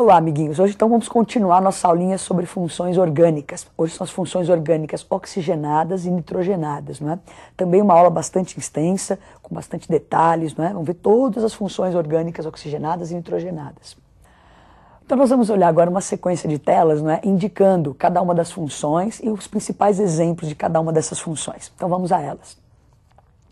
Olá, amiguinhos. Hoje então vamos continuar nossa aulinha sobre funções orgânicas. Hoje são as funções orgânicas oxigenadas e nitrogenadas, não é? Também uma aula bastante extensa, com bastante detalhes, não é? Vamos ver todas as funções orgânicas oxigenadas e nitrogenadas. Então nós vamos olhar agora uma sequência de telas, não é? Indicando cada uma das funções e os principais exemplos de cada uma dessas funções. Então vamos a elas.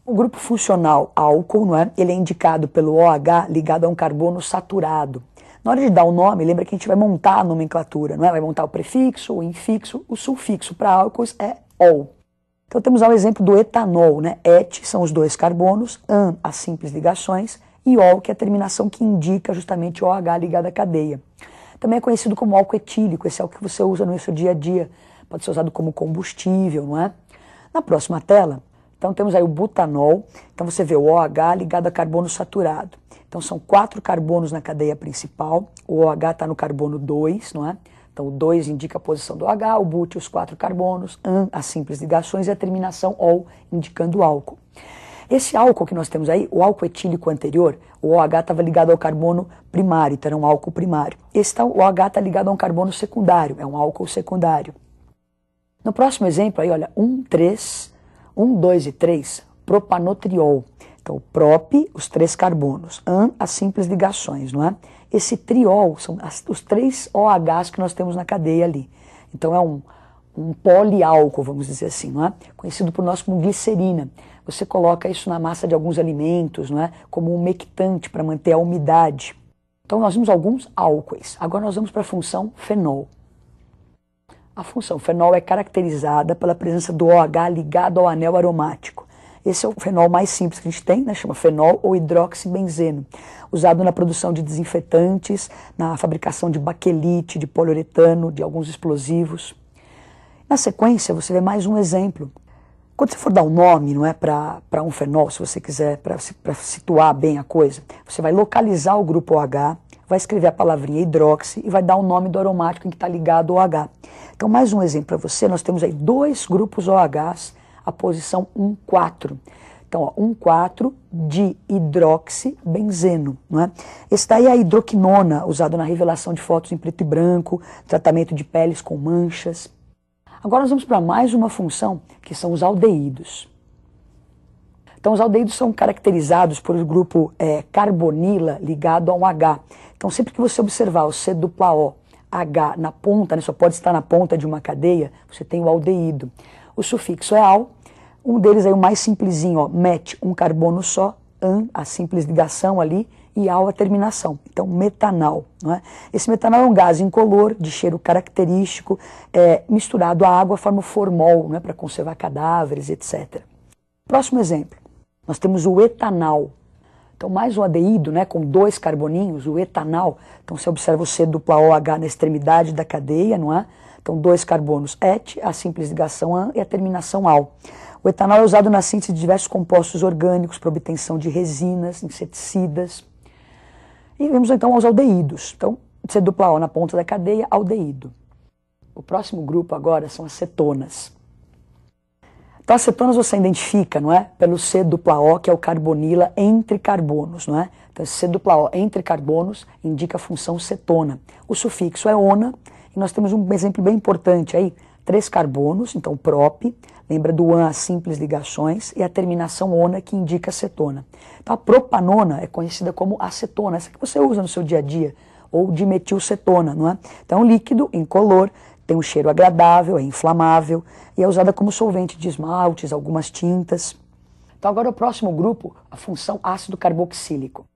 O grupo funcional álcool, não é? Ele é indicado pelo OH ligado a um carbono saturado. Na hora de dar o nome, lembra que a gente vai montar a nomenclatura, não é? Vai montar o prefixo, o infixo, o sufixo para álcools é ol. Então temos o exemplo do etanol, né? Et são os dois carbonos, an as simples ligações e ol que é a terminação que indica justamente o OH ligado à cadeia. Também é conhecido como álcool etílico, esse é o que você usa no seu dia a dia, pode ser usado como combustível, não é? Na próxima tela, então temos aí o butanol, então você vê o OH ligado a carbono saturado. Então são 4 carbonos na cadeia principal, o OH está no carbono 2, não é? Então o 2 indica a posição do OH, o but os 4 carbonos, an as simples ligações e a terminação ol indicando o álcool. Esse álcool que nós temos aí, o álcool etílico anterior, o OH estava ligado ao carbono primário, então era um álcool primário. O OH está ligado a um carbono secundário, é um álcool secundário. No próximo exemplo aí, olha, 1, 2 e 3, propanotriol. Então, o prop, os 3 carbonos, an, as simples ligações, não é? Esse triol são os 3 OHs que nós temos na cadeia ali. Então, é um poliálcool, vamos dizer assim, não é? Conhecido por nós como glicerina. Você coloca isso na massa de alguns alimentos, não é? Como um umectante para manter a umidade. Então, nós vimos alguns álcoois. Agora, nós vamos para a função fenol. A função fenol é caracterizada pela presença do OH ligado ao anel aromático. Esse é o fenol mais simples que a gente tem, né? Chama fenol ou hidroxibenzeno, usado na produção de desinfetantes, na fabricação de baquelite, de poliuretano, de alguns explosivos. Na sequência, você vê mais um exemplo. Quando você for dar um nome, não é, para um fenol, se você quiser, para situar bem a coisa, você vai localizar o grupo OH, vai escrever a palavrinha hidroxi e vai dar o nome do aromático em que está ligado ao OH. Então, mais um exemplo para você, nós temos aí 2 grupos OHs, a posição 1,4. Então, ó, 1,4 de hidroxibenzeno, não é? Esse daí é a hidroquinona, usado na revelação de fotos em preto e branco, tratamento de peles com manchas. Agora nós vamos para mais uma função, que são os aldeídos. Então, os aldeídos são caracterizados por o grupo carbonila ligado a um H. Então, sempre que você observar o C-O, H na ponta, né, só pode estar na ponta de uma cadeia, você tem o aldeído. O sufixo é al, um deles aí o mais simplesinho, ó, met, um carbono só, an, a simples ligação ali, e al a terminação. Então, metanal. Não é? Esse metanal é um gás incolor, de cheiro característico, misturado à água, forma o formol, né, para conservar cadáveres, etc. Próximo exemplo, nós temos o etanal. Então, mais um aldeído, né, com 2 carboninhos, o etanal. Então, você observa o C-OH na extremidade da cadeia, não é? Então, 2 carbonos et, a simples ligação an e a terminação al. O etanol é usado na síntese de diversos compostos orgânicos para obtenção de resinas, inseticidas. E vemos então os aldeídos. Então, C-O na ponta da cadeia, aldeído. O próximo grupo agora são as cetonas. Então, as cetonas você identifica, não é? Pelo C-O, que é o carbonila entre carbonos, não é? Então, esse C-O entre carbonos indica a função cetona. O sufixo é ona, e nós temos um exemplo bem importante aí, 3 carbonos, então prop, lembra do an as simples ligações, e a terminação ona que indica cetona. Então, a propanona é conhecida como acetona, essa que você usa no seu dia a dia, ou dimetilcetona, não é? Então, é um líquido incolor, tem um cheiro agradável, é inflamável e é usada como solvente de esmaltes, algumas tintas. Então agora o próximo grupo, a função ácido carboxílico.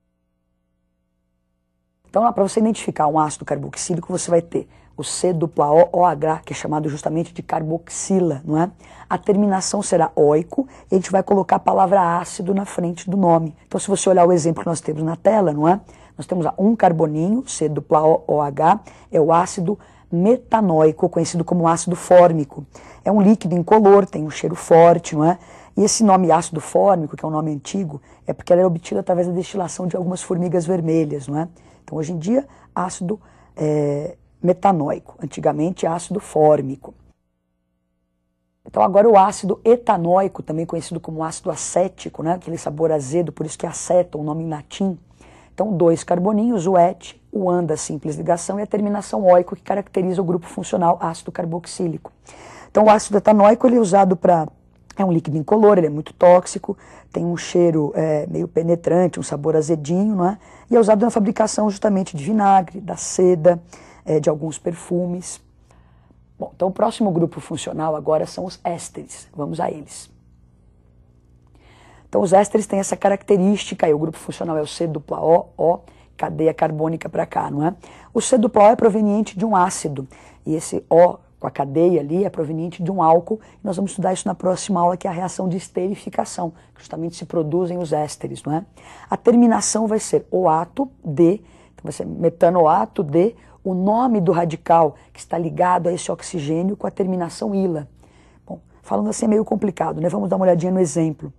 Então para você identificar um ácido carboxílico, você vai ter o C-OH, que é chamado justamente de carboxila, não é? A terminação será oico e a gente vai colocar a palavra ácido na frente do nome. Então se você olhar o exemplo que nós temos na tela, não é? Nós temos um carboninho, C-OH, é o ácido metanóico, conhecido como ácido fórmico. É um líquido incolor, tem um cheiro forte, não é? E esse nome ácido fórmico, que é um nome antigo, é porque ele é obtido através da destilação de algumas formigas vermelhas, não é? Então, hoje em dia, ácido metanóico, antigamente ácido fórmico. Então, agora o ácido etanóico, também conhecido como ácido acético, né? Aquele sabor azedo, por isso que é aceto, um nome em latim. Então, 2 carboninhos, o et, o AN da simples ligação e a terminação oico, que caracteriza o grupo funcional ácido carboxílico. Então o ácido etanoico ele é usado para... É um líquido incolor, ele é muito tóxico, tem um cheiro meio penetrante, um sabor azedinho, não é? E é usado na fabricação justamente de vinagre, da seda, de alguns perfumes. Bom, então o próximo grupo funcional agora são os ésteres. Vamos a eles. Então os ésteres têm essa característica, aí o grupo funcional é o C-O, cadeia carbônica para cá, não é? O C-O é proveniente de um ácido, e esse O com a cadeia ali é proveniente de um álcool, e nós vamos estudar isso na próxima aula, que é a reação de esterificação, que justamente se produzem os ésteres, não é? A terminação vai ser oato de, então vai ser metanoato de, o nome do radical que está ligado a esse oxigênio com a terminação ila. Bom, falando assim é meio complicado, né? Vamos dar uma olhadinha no exemplo.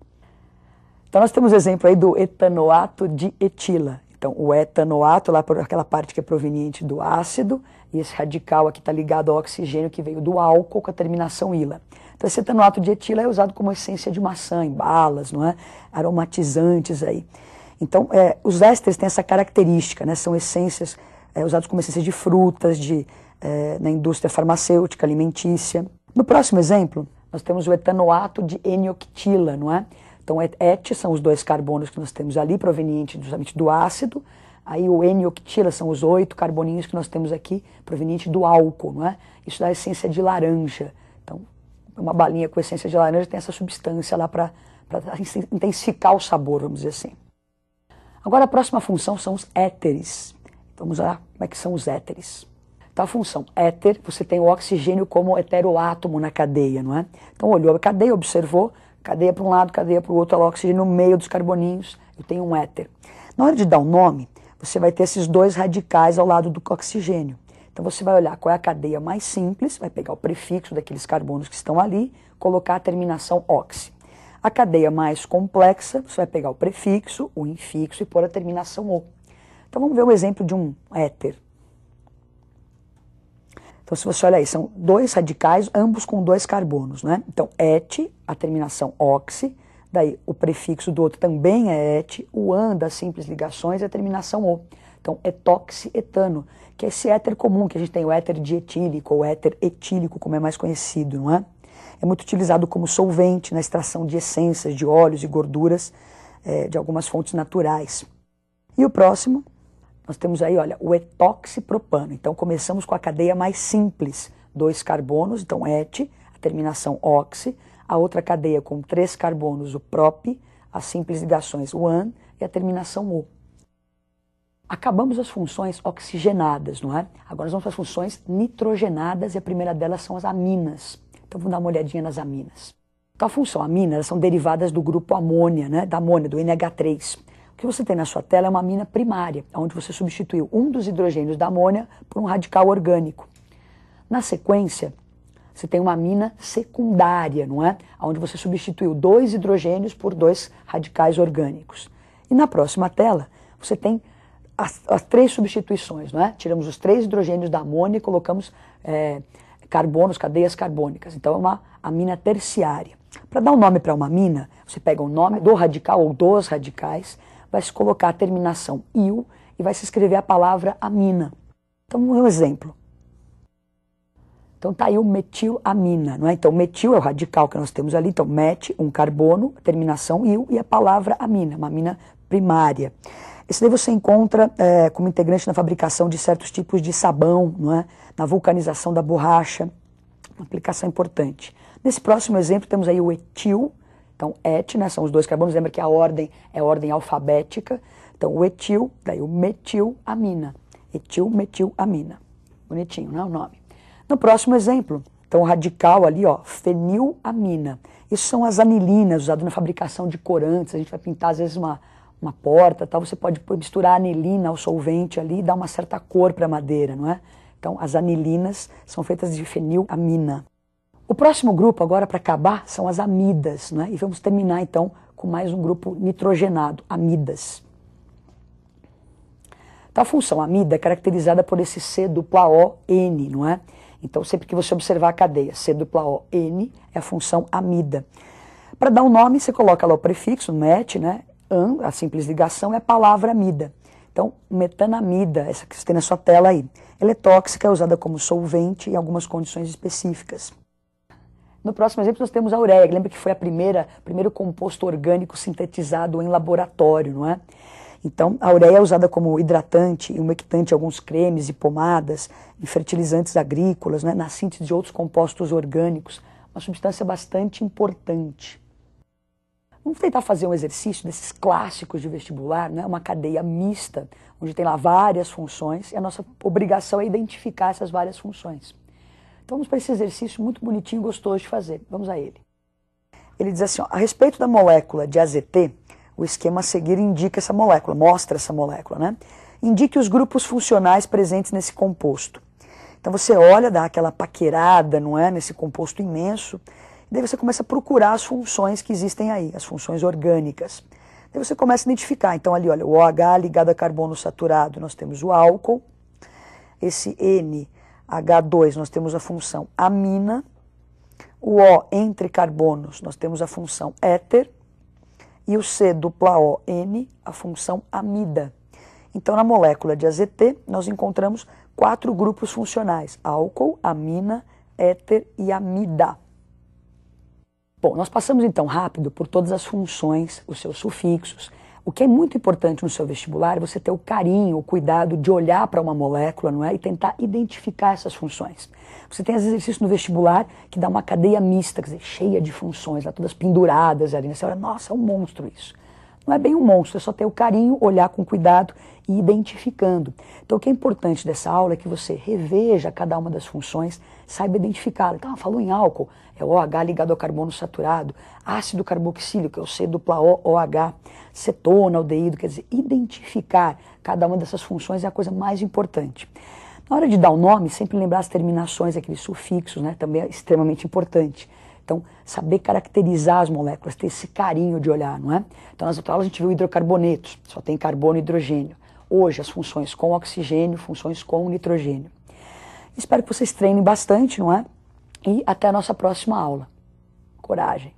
Então nós temos o exemplo aí do etanoato de etila. Então o etanoato, lá por aquela parte que é proveniente do ácido, e esse radical aqui está ligado ao oxigênio que veio do álcool com a terminação ila. Então esse etanoato de etila é usado como essência de maçã, em balas, não é? Aromatizantes aí. Então os ésteres têm essa característica, né? São essências usadas como essência de frutas, na indústria farmacêutica, alimentícia. No próximo exemplo, nós temos o etanoato de N-octila, não é? Então, et são os dois carbonos que nós temos ali, provenientes justamente do ácido. Aí o N-octila são os 8 carboninhos que nós temos aqui, provenientes do álcool, não é? Isso dá essência de laranja. Então, uma balinha com essência de laranja tem essa substância lá para intensificar o sabor, vamos dizer assim. Agora, a próxima função são os éteres. Vamos lá, como é que são os éteres? Então, a função éter, você tem o oxigênio como heteroátomo na cadeia, não é? Então, olhou a cadeia, observou, cadeia para um lado, cadeia para o outro, o oxigênio no meio dos carboninhos, eu tenho um éter. Na hora de dar um nome, você vai ter esses dois radicais ao lado do oxigênio. Então você vai olhar qual é a cadeia mais simples, vai pegar o prefixo daqueles carbonos que estão ali, colocar a terminação oxi. A cadeia mais complexa, você vai pegar o prefixo, o infixo e pôr a terminação o. Então vamos ver um exemplo de um éter. Então se você olhar aí, são dois radicais, ambos com 2 carbonos, né? Então et, a terminação oxi, daí o prefixo do outro também é et, o an das simples ligações é a terminação o. Então etoxi-etano, que é esse éter comum, que a gente tem o éter dietílico ou éter etílico, como é mais conhecido, não é? É muito utilizado como solvente na extração de essências, de óleos e gorduras de algumas fontes naturais. E o próximo, nós temos aí, olha, o etoxipropano. Então começamos com a cadeia mais simples, 2 carbonos, então et, a terminação oxi, a outra cadeia com 3 carbonos, o prop, as simples ligações, o an e a terminação o. Acabamos as funções oxigenadas, não é? Agora nós vamos para as funções nitrogenadas e a primeira delas são as aminas. Então vamos dar uma olhadinha nas aminas. Então a função amina, elas são derivadas do grupo amônia, né? Da amônia, do NH3. O que você tem na sua tela é uma amina primária, onde você substituiu um dos hidrogênios da amônia por um radical orgânico. Na sequência, você tem uma amina secundária, não é? Onde você substituiu 2 hidrogênios por 2 radicais orgânicos. E na próxima tela, você tem as 3 substituições, não é? Tiramos os 3 hidrogênios da amônia e colocamos carbonos, cadeias carbônicas. Então é uma amina terciária. Para dar um nome para uma amina, você pega o nome do radical ou dos radicais, vai se colocar a terminação il e vai se escrever a palavra amina. Então, um exemplo. Então tá aí o metilamina, não é? Então metil é o radical que nós temos ali, então met, um carbono, terminação il e a palavra amina, uma amina primária. Esse daí você encontra como integrante na fabricação de certos tipos de sabão, não é? Na vulcanização da borracha, uma aplicação importante. Nesse próximo exemplo temos aí o etil, então et, né, são os 2 carbonos, lembra que a ordem é a ordem alfabética, então o etil, daí o metilamina, etil-metilamina, bonitinho, né, o nome. No próximo exemplo, então o radical ali, ó, fenilamina, isso são as anilinas usadas na fabricação de corantes, a gente vai pintar às vezes uma porta, tal, você pode misturar a anilina ao solvente ali e dar uma certa cor para a madeira, não é? Então as anilinas são feitas de fenilamina. O próximo grupo agora para acabar são as amidas, não é? E vamos terminar então com mais um grupo nitrogenado, amidas. Então a função amida é caracterizada por esse C-O-N, não é? Então sempre que você observar a cadeia C-O-N é a função amida. Para dar um nome você coloca lá o prefixo, met, né? An, a simples ligação é a palavra amida. Então, metanamida, essa que você tem na sua tela aí, ela é tóxica, é usada como solvente em algumas condições específicas. No próximo exemplo nós temos a ureia, lembra que foi primeiro composto orgânico sintetizado em laboratório, não é? Então, a ureia é usada como hidratante e umectante em alguns cremes e pomadas, em fertilizantes agrícolas, né, na síntese de outros compostos orgânicos, uma substância bastante importante. Vamos tentar fazer um exercício desses clássicos de vestibular, né, uma cadeia mista, onde tem lá várias funções, e a nossa obrigação é identificar essas várias funções. Então vamos para esse exercício muito bonitinho e gostoso de fazer. Vamos a ele. Ele diz assim, ó, a respeito da molécula de AZT, o esquema a seguir indica essa molécula, mostra essa molécula, né? Indique os grupos funcionais presentes nesse composto. Então você olha, dá aquela paquerada, não é, nesse composto imenso, e daí você começa a procurar as funções que existem aí, as funções orgânicas. Daí você começa a identificar, então ali, olha, o OH ligado a carbono saturado, nós temos o álcool, esse NH2, nós temos a função amina, o O entre carbonos, nós temos a função éter, e o C-O-N, a função amida. Então, na molécula de AZT, nós encontramos 4 grupos funcionais, álcool, amina, éter e amida. Bom, nós passamos então rápido por todas as funções, os seus sufixos. O que é muito importante no seu vestibular é você ter o carinho, o cuidado de olhar para uma molécula, não é? E tentar identificar essas funções. Você tem exercícios no vestibular que dá uma cadeia mista, quer dizer, cheia de funções, lá, todas penduradas ali. Você olha, nossa, é um monstro isso. Não é bem um monstro, é só ter o carinho, olhar com cuidado e identificando. Então o que é importante dessa aula é que você reveja cada uma das funções, saiba identificá-la. Então, falou em álcool, é OH ligado ao carbono saturado, ácido carboxílico, é o C-OH, cetona, aldeído, quer dizer, identificar cada uma dessas funções é a coisa mais importante. Na hora de dar o nome, sempre lembrar as terminações, aqueles sufixos, né, também é extremamente importante. Então, saber caracterizar as moléculas, ter esse carinho de olhar, não é? Então, nas outras aulas a gente viu hidrocarbonetos, só tem carbono e hidrogênio. Hoje, as funções com oxigênio, funções com nitrogênio. Espero que vocês treinem bastante, não é? E até a nossa próxima aula. Coragem!